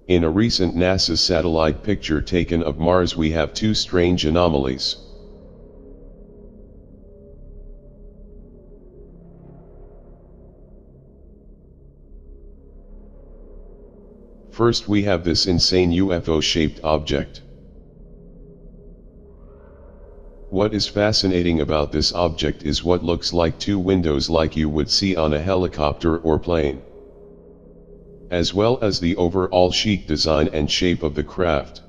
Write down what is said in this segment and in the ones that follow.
In a recent NASA satellite picture taken of Mars, we have two strange anomalies. First, we have this insane UFO-shaped object. What is fascinating about this object is what looks like two windows like you would see on a helicopter or plane, as well as the overall chic design and shape of the craft.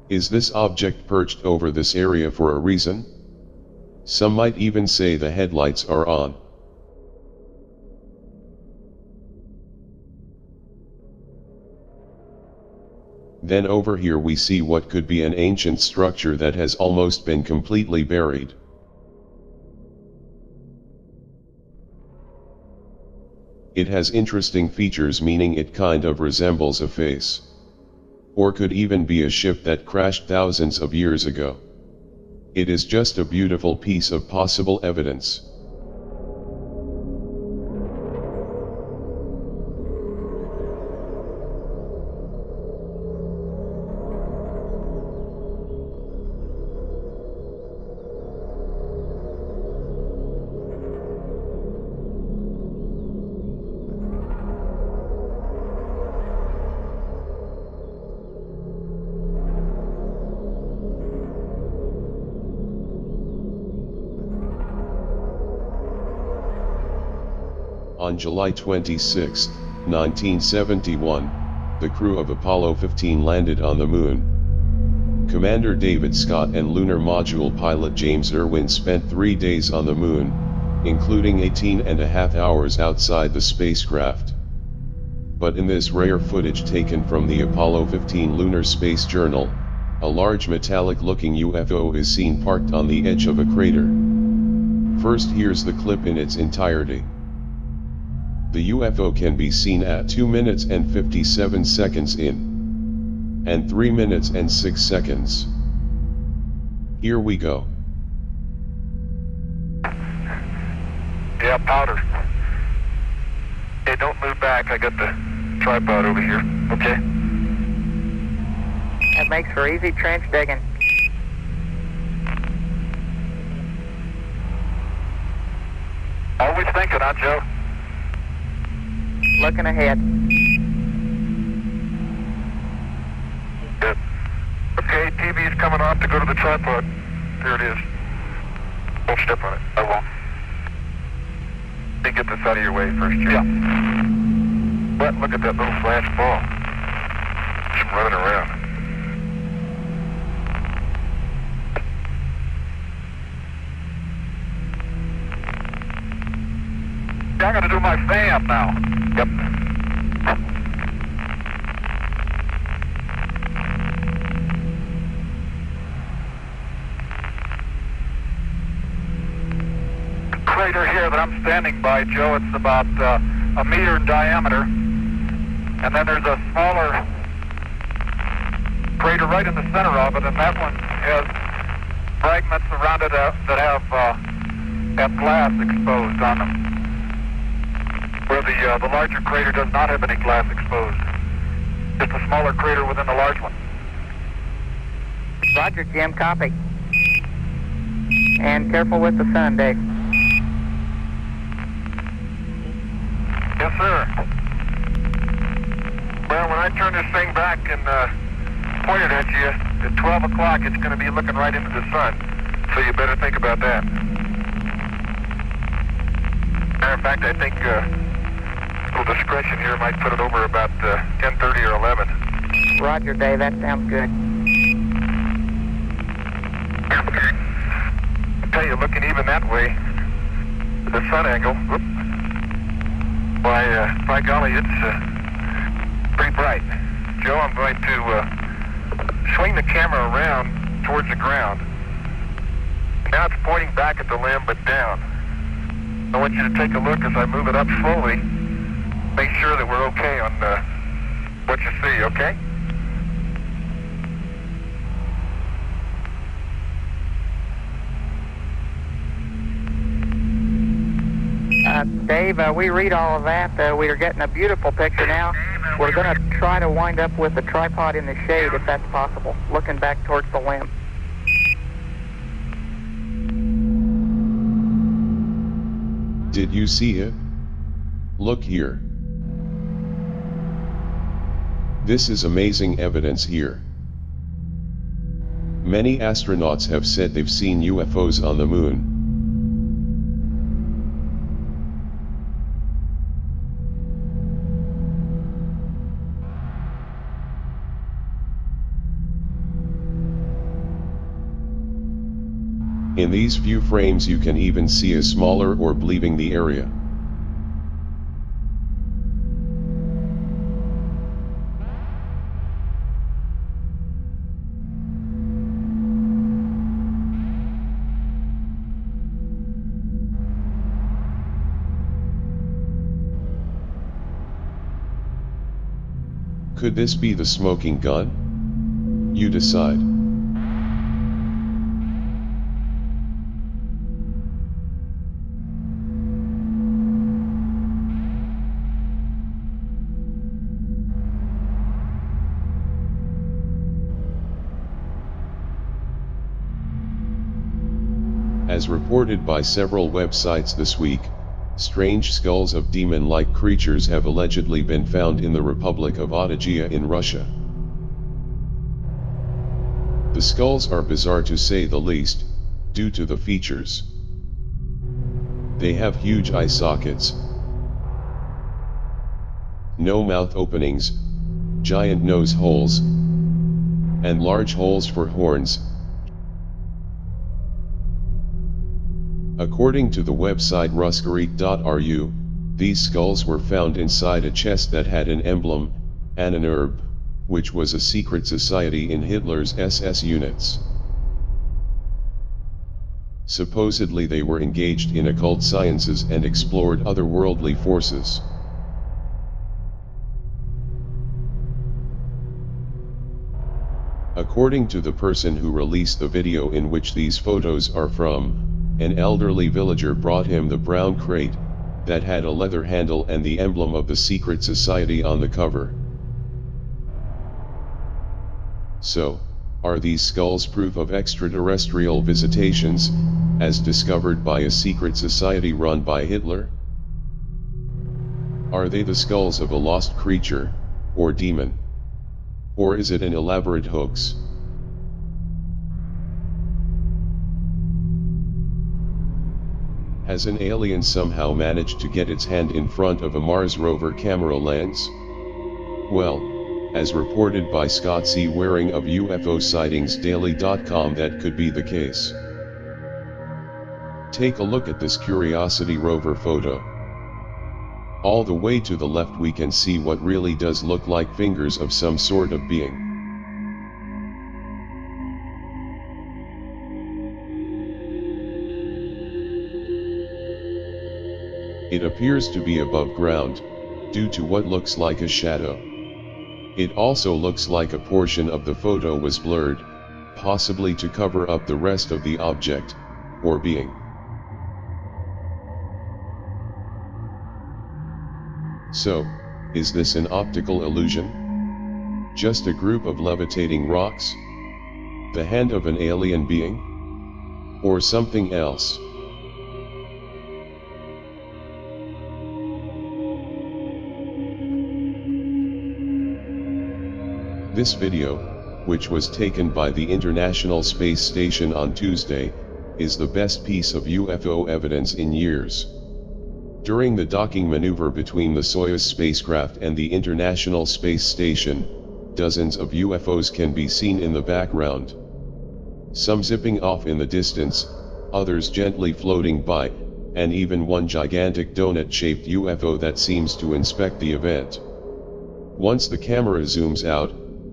Is this object perched over this area for a reason? Some might even say the headlights are on. Then over here we see what could be an ancient structure that has almost been completely buried. It has interesting features, meaning it kind of resembles a face. Or could even be a ship that crashed thousands of years ago. It is just a beautiful piece of possible evidence. On July 26, 1971, the crew of Apollo 15 landed on the Moon. Commander David Scott and lunar module pilot James Irwin spent 3 days on the Moon, including 18.5 hours outside the spacecraft. But in this rare footage taken from the Apollo 15 Lunar Space Journal, a large metallic-looking UFO is seen parked on the edge of a crater. First, here's the clip in its entirety. The UFO can be seen at 2 minutes and 57 seconds in, and 3 minutes and 6 seconds. Here we go. Yeah, powder. Hey, don't move back, I got the tripod over here, okay? That makes for easy trench digging. Always thinking, huh, Joe? Looking ahead. Good. Okay, TV's coming off to go to the tripod. There it is. Don't step on it. I won't. Let me get this out of your way first, Joe. Yeah. But look at that little flash ball. Just running around. I gotta do my fan now. Yep. The crater here that I'm standing by, Joe, it's about a meter in diameter. And then there's a smaller crater right in the center of it, and that one has fragments around it that have glass exposed on them. Where the larger crater does not have any glass exposed. Just a smaller crater within the large one. Roger, Jim, copy. And careful with the sun, Dave. Yes, sir. Well, when I turn this thing back and point it at you, at 12 o'clock it's going to be looking right into the sun. So you better think about that. Matter of fact, I think little discretion here might put it over about 10:30 or 11. Roger, Dave, that sounds good. I tell you, looking even that way, the sun angle, whoop, by golly, it's pretty bright. Joe, I'm going to swing the camera around towards the ground. Now it's pointing back at the limb, but down. I want you to take a look as I move it up slowly. Make sure that we're okay on what you see, okay? Dave, we read all of that. We are getting a beautiful picture now. Dave, We're going to try to wind up with a tripod in the shade if that's possible, looking back towards the limb. Did you see it? Look here. This is amazing evidence here. Many astronauts have said they've seen UFOs on the moon. In these few frames you can even see a smaller orb leaving the area. Could this be the smoking gun? You decide. As reported by several websites this week, strange skulls of demon-like creatures have allegedly been found in the Republic of Otagia in Russia. The skulls are bizarre to say the least, due to the features. They have huge eye sockets, no mouth openings, giant nose holes, and large holes for horns. According to the website ruskarik.ru, these skulls were found inside a chest that had an emblem, and an herb, which was a secret society in Hitler's SS units. Supposedly they were engaged in occult sciences and explored otherworldly forces. According to the person who released the video in which these photos are from, an elderly villager brought him the brown crate, that had a leather handle and the emblem of the secret society on the cover. So, are these skulls proof of extraterrestrial visitations, as discovered by a secret society run by Hitler? Are they the skulls of a lost creature, or demon? Or is it an elaborate hoax? Has an alien somehow managed to get its hand in front of a Mars rover camera lens? Well, as reported by Scott C. Waring of UFOsightingsdaily.com, that could be the case. Take a look at this Curiosity rover photo. All the way to the left we can see what really does look like fingers of some sort of being. It appears to be above ground, due to what looks like a shadow. It also looks like a portion of the photo was blurred, possibly to cover up the rest of the object, or being. So, is this an optical illusion? Just a group of levitating rocks? The hand of an alien being? Or something else? This video, which was taken by the International Space Station on Tuesday, is the best piece of UFO evidence in years. During the docking maneuver between the Soyuz spacecraft and the International Space Station, dozens of UFOs can be seen in the background. Some zipping off in the distance, others gently floating by, and even one gigantic donut-shaped UFO that seems to inspect the event. Once the camera zooms out,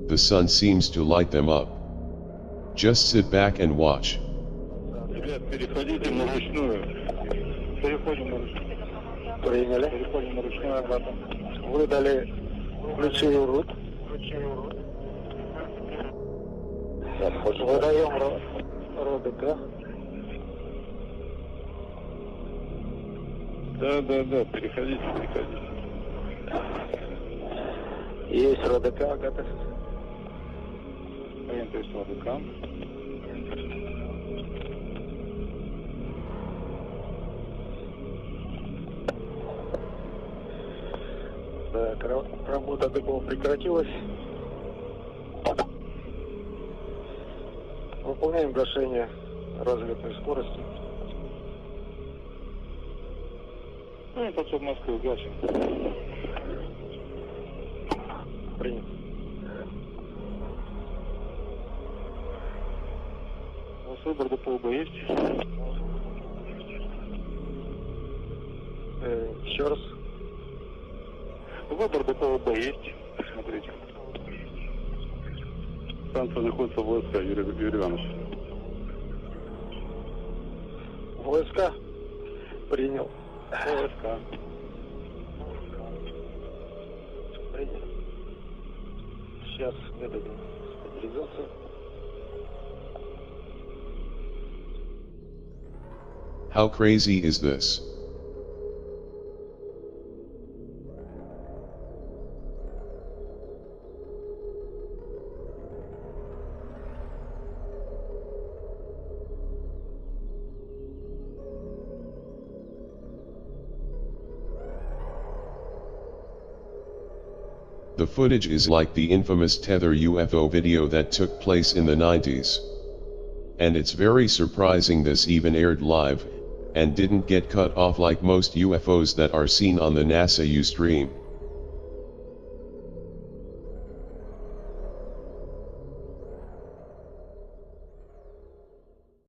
the sun seems to light them up. Just sit back and watch. Да, переходите. Есть РДК, готов. Ориентируюсь РДК. Так, работа ДКО прекратилась. Выполняем гашение разлетной скорости. Ну, подсоб Москвы, гасим. Принято. У вас выбор ДПОБ есть? Еще раз. Выбор ДПОБ есть. Смотрите. Станция находится в ВСК, Юрий Иванович. ВСК. Принял. ВСК. Принял. Сейчас методом стабилизации. How crazy is this? The footage is like the infamous Tether UFO video that took place in the 90s. And it's very surprising this even aired live, and didn't get cut off like most UFOs that are seen on the NASA Ustream.